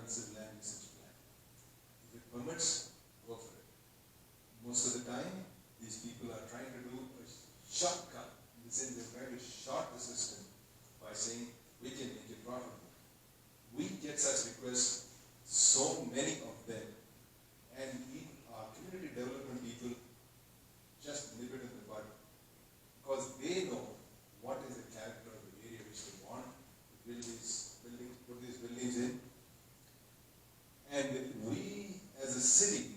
comprehensive land usage plan. If it permits, go for it. Most of the time, these people are trying to do a shortcut. In the sense they're trying to short the system by saying, we can make it profitable. We get such requests, so many of them, and our community development people just nip it in the bud, because they know what is the character of the area which they want to build these buildings, put these buildings in. And we, as a city,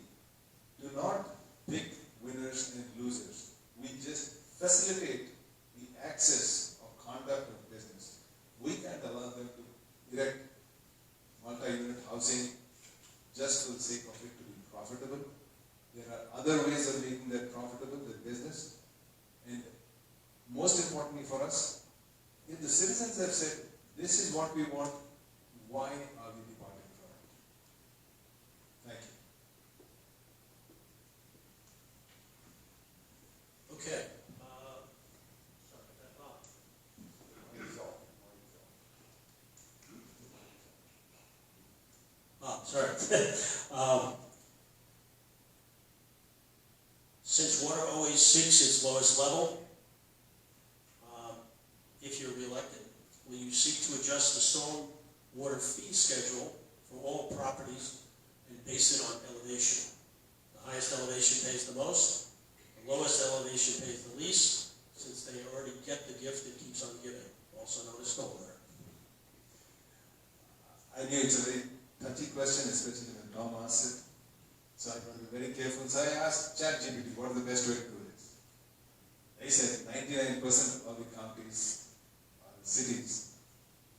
do not pick winners and losers. We just facilitate the access of conduct of business. We can't allow them to erect multi-unit housing just for the sake of it to be profitable. There are other ways of making that profitable, the business. And most importantly for us, if the citizens have said, this is what we want, why are we departing from it? Thank you. Okay. Sorry. Since water always seeks its lowest level, if you're reelected, will you seek to adjust the storm water fee schedule for all properties and base it on elevation? The highest elevation pays the most, the lowest elevation pays the least, since they already get the gift that keeps on giving, also known as stormwater. I knew it's a very touchy question, especially when Tom asked it. So I got to be very careful. So I asked ChatGPT, what is the best way to do this? They said 99% of all the counties or cities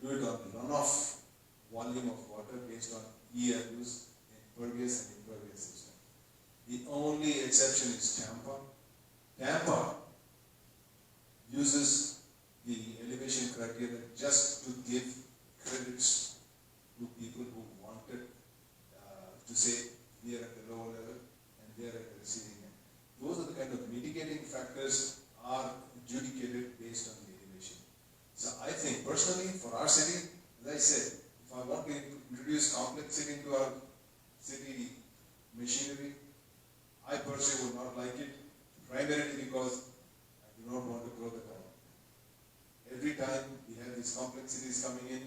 do it on runoff volume of water based on ELUs, impervious and impervious system. The only exception is Tampa. Tampa uses the elevation criteria just to give credits to people who wanted to say we are at the lower level and they are at the receiving end. Those are the kind of mitigating factors are adjudicated based on the elevation. So I think personally for our city, as I said, if I want to introduce complexity into our city machinery, I personally would not like it, primarily because I do not want to grow the town. Every time we have these complexities coming in,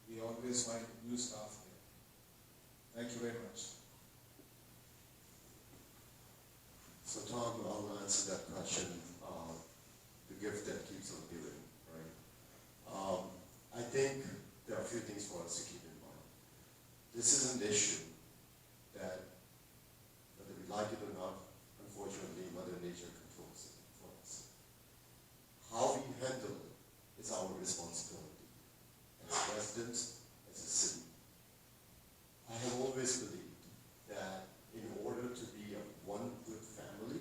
we always find new staff there. Thank you very much. So Tom, I'll answer that question, the gift that keeps on giving, right? I think there are a few things for us to keep in mind. This is an issue that, whether we like it or not, unfortunately, Mother Nature controls it for us. How we handle it is our responsibility as residents, as a city. I have always believed that in order to be a one good family,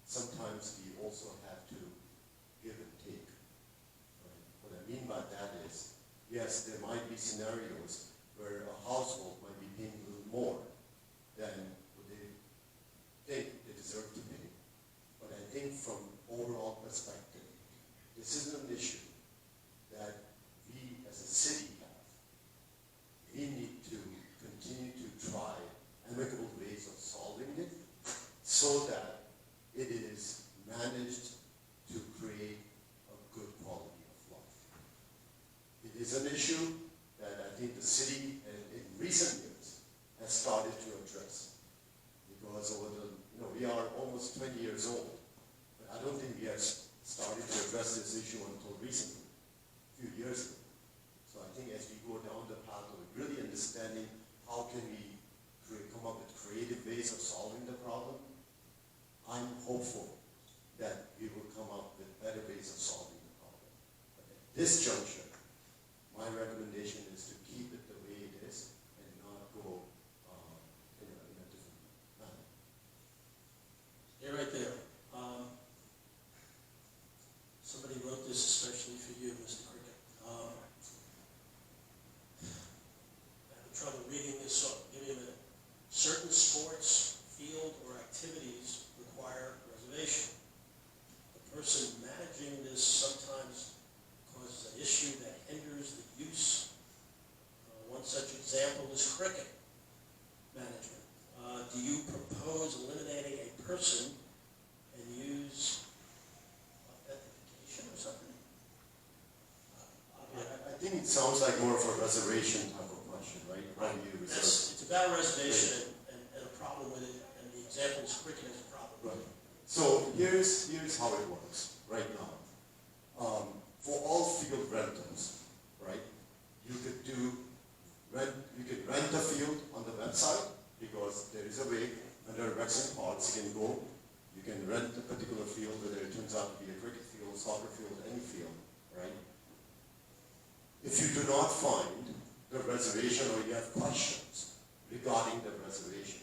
sometimes we also have to give and take. Right? What I mean by that is, yes, there might be scenarios where a household might be paying a little more than what they think they deserve to pay. But I think from overall perspective, this is an issue that we as a city have. We need to continue to try amicable ways of solving it so that it is managed to create a good quality of life. It is an issue that I think the city in recent years has started to address, because over the, we are almost 20 years old, but I don't think we have started to address this issue until recently, a few years ago. So I think as we go down the path of really understanding how can we come up with creative ways of solving the problem, I'm hopeful that we will come up with better ways of solving the problem. But at this juncture, my recommendation is to keep it the way it is and not go in a different manner. Stay right there. Somebody wrote this especially for you, Mr. Cricket. I have trouble reading this, so give me a minute. Certain sports, field, or activities require reservation. The person managing this sometimes causes an issue that hinders the use. One One such example is cricket management. Do you propose eliminating a person and use authentication or something? I think it sounds like more of a reservation type of question, right? How do you reserve? It's about a reservation and a problem with it, and the example is cricket has a problem with Right. it. So here's how it works right now. For all field rentals, right? You could rent a field on the website because there is a way under Rex and Parks you can go. You can rent a particular field, whether it turns out to be a cricket field, soccer field, any field, right? If you do not find the reservation or you have questions regarding the reservation,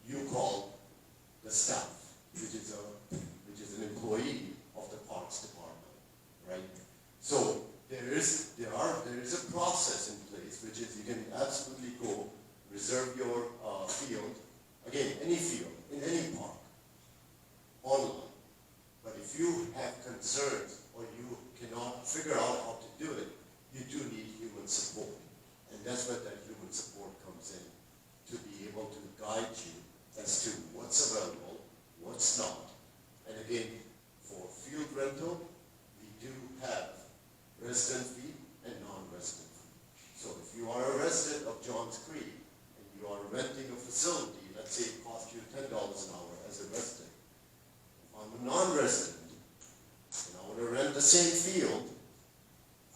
you call the staff, which is an employee of the Parks Department, right? So there is a process in place, which is you can absolutely go reserve your field, again, any field, in any park, online. But if you have concerns or you cannot figure out how to do it, you do need human support. And that's where that human support comes in, to be able to guide you as to what's available, what's not. And again, for field rental, we do have resident fee and non-resident fee. So if you are a resident of Johns Creek and you are renting a facility, let's say it costs you $10 an hour as a resident. If I'm a non-resident and I want to rent the same field,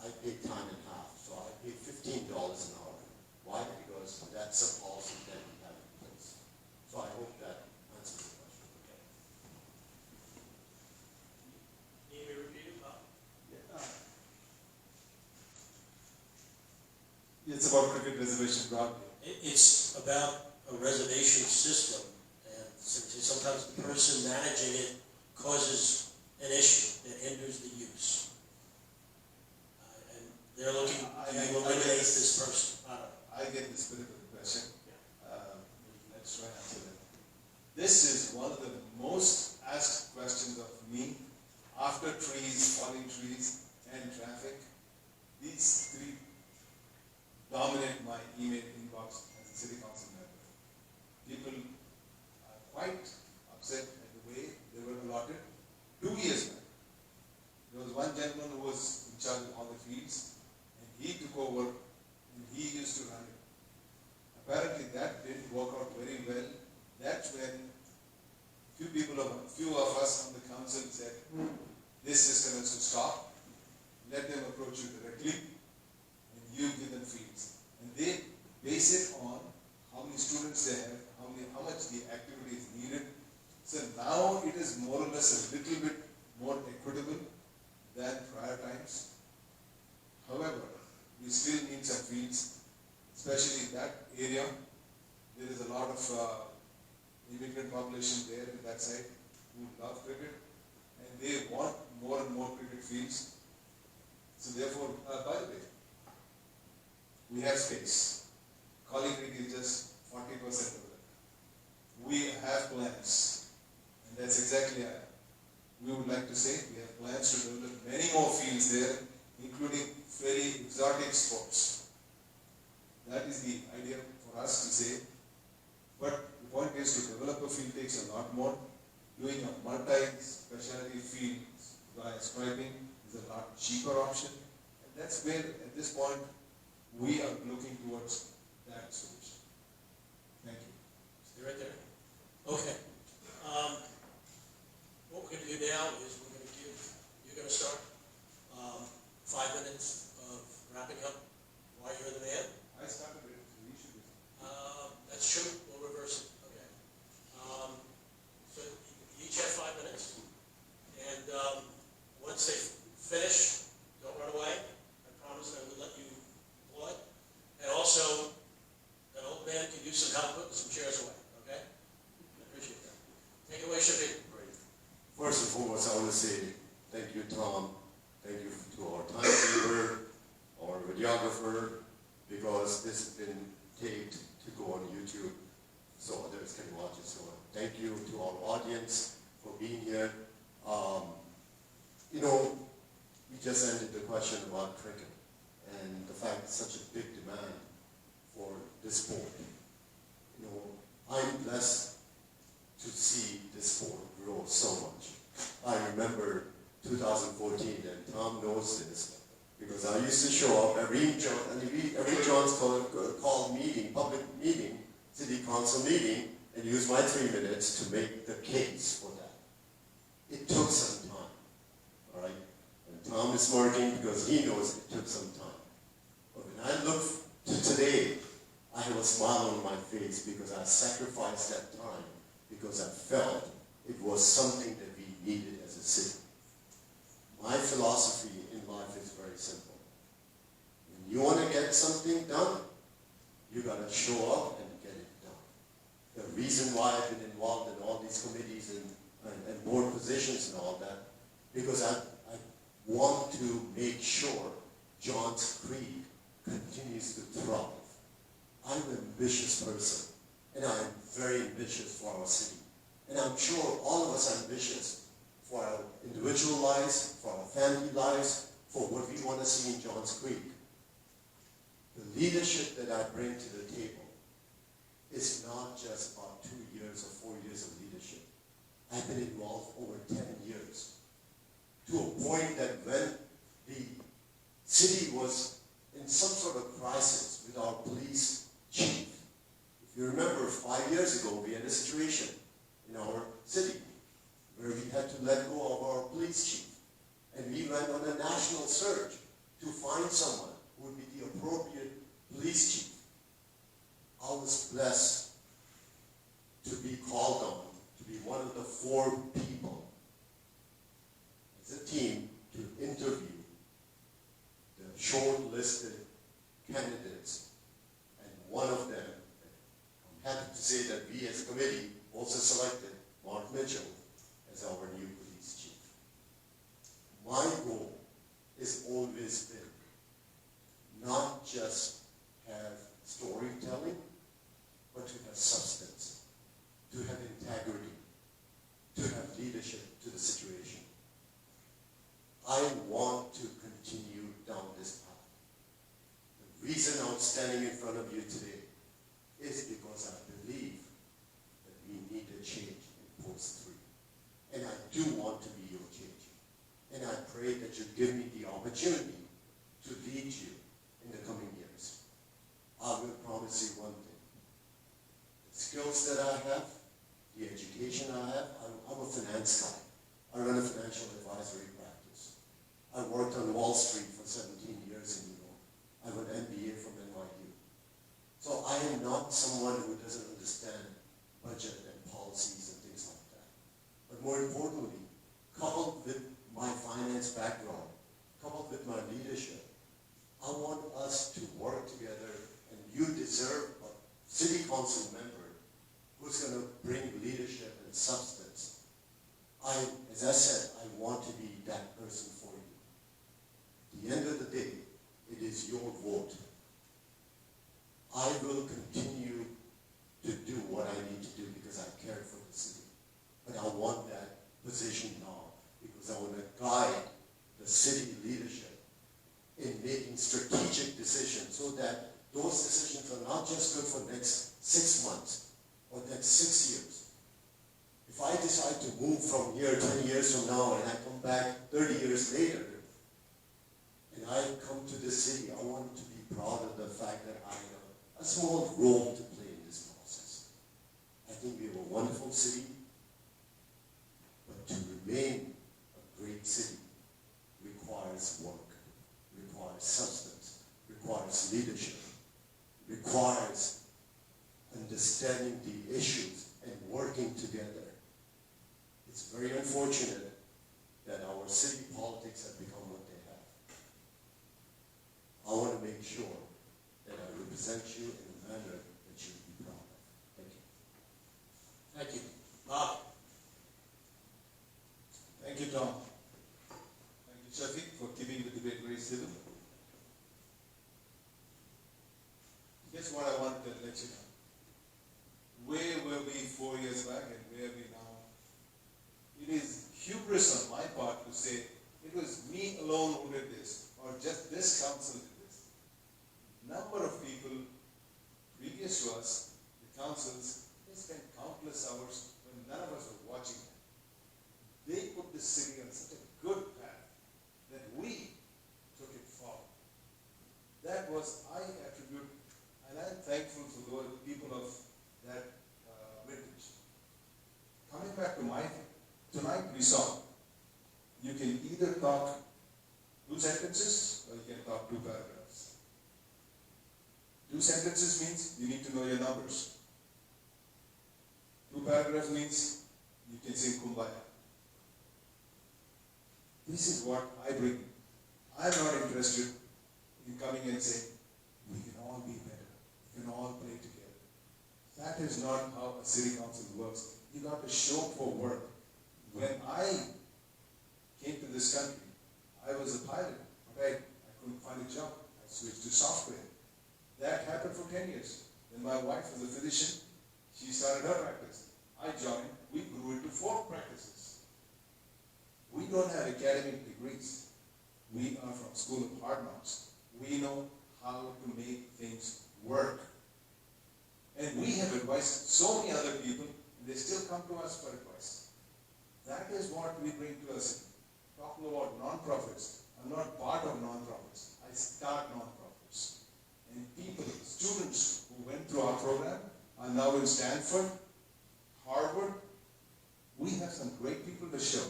I pay time and a half. So I pay $15 an hour. Why? Because that's a policy that we have in place. So I hope that answers the question. Need me to repeat it, Bob? It's about cricket reservation broadly. It's about a reservation system, and sometimes the person managing it causes an issue that hinders the use. And they're looking to eliminate this person. I get the spirit of the question. Let's try and answer that. This is one of the most asked questions of me after trees, falling trees, and traffic. These three dominate my email inbox as a city council member. People are quite upset at the way they were allotted 2 years back. There was one gentleman who was in charge of all the fields, and he took over and he used to run it. Apparently that didn't work out very well. That's when few of us on the council said, this system has to stop. Let them approach you directly, and you give them fields. And they base it on how many students they have, how much the activity is needed. So now it is more or less a little bit more equitable than prior times. However, we still need some fields, especially in that area. There is a lot of immigrant population there in that side who love cricket, and they want more and more cricket fields. So therefore, by the way, we have space. Collie Creek is just 40% of it. We have plans, and that's exactly we would like to say. We have plans to develop many more fields there, including very exotic sports. That is the idea for us to say. But the point is, to develop a field takes a lot more. Doing a multi-specialty field by striping is a lot cheaper option. And that's where, at this point, we are looking towards that solution. Thank you. Stay right there. Okay. What we're going to do now is you're going to start 5 minutes of wrapping up while you're in the van. I started it, so you should be. That's true. We'll reverse it. Okay. So you each have 5 minutes. And once they finish, don't run away. I promise I will let you applaud. And also, that old man can use some help putting some chairs away. Okay? I appreciate that. Take it away, Shafiq. Great. First and foremost, I want to say thank you, Tom. Thank you to our timekeeper, our videographer, because this has been taped to go on YouTube so others can watch it. So thank you to our audience for being here. We just ended the question about cricket and the fact it's such a big demand this board. You know, I'm blessed to see this board grow so much. I remember 2014, and Tom knows this, because I used to show up every John's called meeting, public meeting, city council meeting, and use my 3 minutes to make the case for that. It took some time, all right? And Tom is smirking because he knows it took some time. But when I look to today, I have a smile on my face because I sacrificed that time because I felt it was something that we needed as a city. My philosophy in life is very simple. When you want to get something done, you got to show up and get it done. The reason why I've been involved in all these committees and board positions and all that, because I want to make sure Johns Creek continues to thrive. I'm an ambitious person, and I'm very ambitious for our city. And I'm sure all of us are ambitious for our individual lives, for our family lives, for what we want to see in Johns Creek. The leadership that I bring to the table is not just about 2 years or 4 years of leadership. I've been involved over 10 years, to a point that when the city was in some sort of crisis with our police chief, if you remember 5 years ago, we had a situation in our city where we had to let go of our police chief. And we went on a national search to find someone who would be the appropriate police chief. I was blessed to be called on to be one of the 4 people as a team to interview the short-listed candidates. And one of them, I'm happy to say that we as a committee also selected Mark Mitchell as our new police chief. My goal has always been not just have storytelling, but to have substance, to have integrity, to have leadership to the situation. I want to continue down this path. The reason I'm standing in front of you today is because I believe that we need a change in post 3. And I do want to be your change. And I pray that you give me the opportunity to lead you in the coming years. I will promise you one thing. The skills that I have, the education I have, I'm a finance guy. I run a financial advisory practice. I worked on Wall Street for 17 years in New York. I have an MBA from NYU. So I am not someone who doesn't understand budget and policies and things like that. But more importantly, coupled with my finance background, coupled with my leadership, I want us to work together, and you deserve a city council member who's going to bring leadership and substance. As I said, I want to be that person for you. At the end of the day, it is your vote. I will continue to do what I need to do because I care for the city. But I want that position now because I want to guide the city leadership in making strategic decisions so that those decisions are not just good for the next 6 months or the next 6 years. If I decide to move from here 10 years from now and I come back 30 years later and I come to this city, I want to be proud of the fact that I have a small role to play in this process. I think we have a wonderful city, but to remain a great city requires work, requires substance, requires leadership, requires understanding the issues and working together. It's very unfortunate that our city politics have become what they have. I want to make sure that I represent you in a manner that you will be proud of. Thank you. Thank you. Bob? Thank you, Tom. Thank you, Shafiq, for keeping the debate very civil. Here's what I want to let you know. Where were we 4 years back and where are we now? It is hubris on my part to say it was me alone who did this, or just this council did this. Number of people, previous to us, the councils, they spent countless hours when none of us were watching them. They put the city on such a good path that we took it forward. That was, I attribute, and I'm thankful for those people of that vintage. Coming back to my thing, tonight we saw, you can either talk 2 sentences or you can talk 2 paragraphs. 2 sentences means you need to know your numbers. 2 paragraphs means you can sing Kumbaya. This is what I bring. I'm not interested in coming and saying, we can all be better. We can all play together. That is not how a city council works. You got to show for work. When I came to this country, I was a pilot, but I couldn't find a job. I switched to software. That happened for 10 years. Then my wife was a physician. She started her practice. I joined. We grew into 4 practices. We don't have academic degrees. We are from School of Hard Knocks. We know how to make things work. And we have advised so many other people, and they still come to us for advice. That is what we bring to us. Talking about non-profits, I'm not part of non-profits. I start non-profits. And people, students who went through our program are now in Stanford, Harvard. We have some great people to show.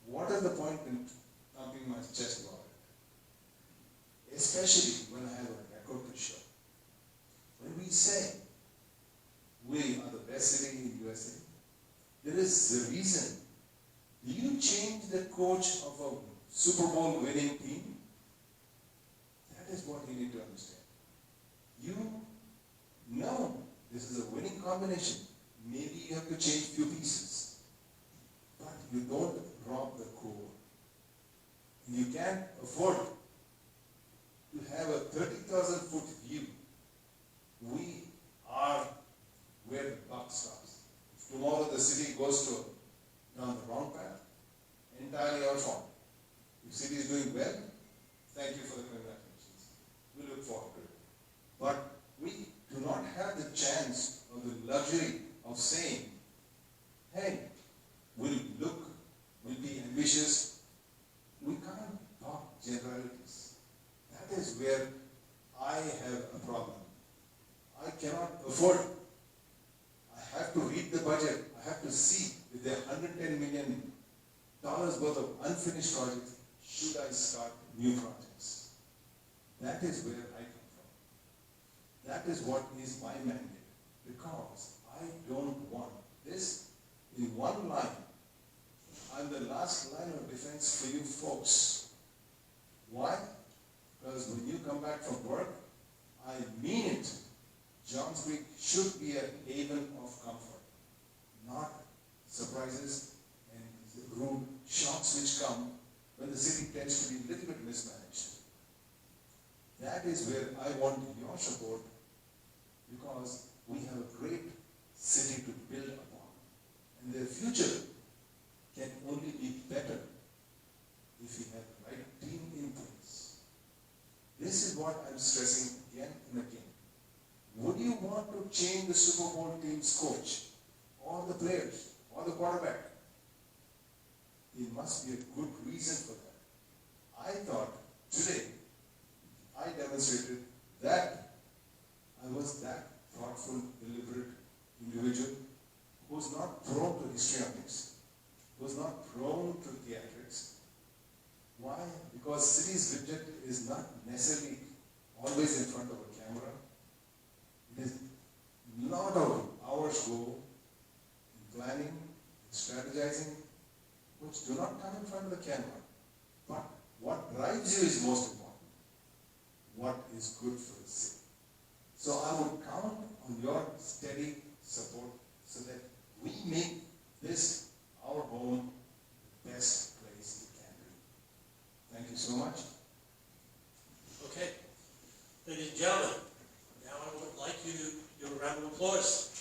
What is the point in thumping my chest about it? Especially when I have a record to show. When we say we are the best city in USA, there is a reason. Do you change the coach of a Super Bowl winning team? That is what you need to understand. You know this is a winning combination. Maybe you have to change few pieces. But you don't rob the core. And you can't afford to have a 30,000-foot view. We are where the buck stops. If tomorrow the city goes down the wrong path, entirely our fault. If city is doing well, thank you for the congratulations. We look forward to it. But we do not have the chance or the luxury of saying, hey, we'll be ambitious. We can't talk generalities. That is where I have a problem. I cannot afford. I have to read the budget. I have to see if there are $110 million worth of unfinished projects. Should I start new projects? That is where I come from. That is what is my mandate. Because I don't want this in one line. I'm the last line of defense for you folks. Why? Because when you come back from work, I mean it. Johns Creek should be a haven of comfort, not surprises and rude shocks which come when the city tends to be a little bit mismanaged. That is where I want your support, because we have a great city to build upon. And the future can only be better if we have the right team in place. This is what I'm stressing again and again. Would you want to change the Super Bowl team's coach, or the players, or the quarterback? There must be a good reason for that. I thought today I demonstrated that I was that thoughtful, deliberate individual who was not prone to histrionics, who was not prone to theatrics. Why? Because city's budget is not necessarily always in front of a camera. It is a lot of hours go in planning, in strategizing, which do not come in front of the camera. But what drives you is most important. What is good for the city. So I would count on your steady support so that we make this, our home, the best place it can be. Thank you so much. Okay. Ladies and gentlemen, now I would like you to give a round of applause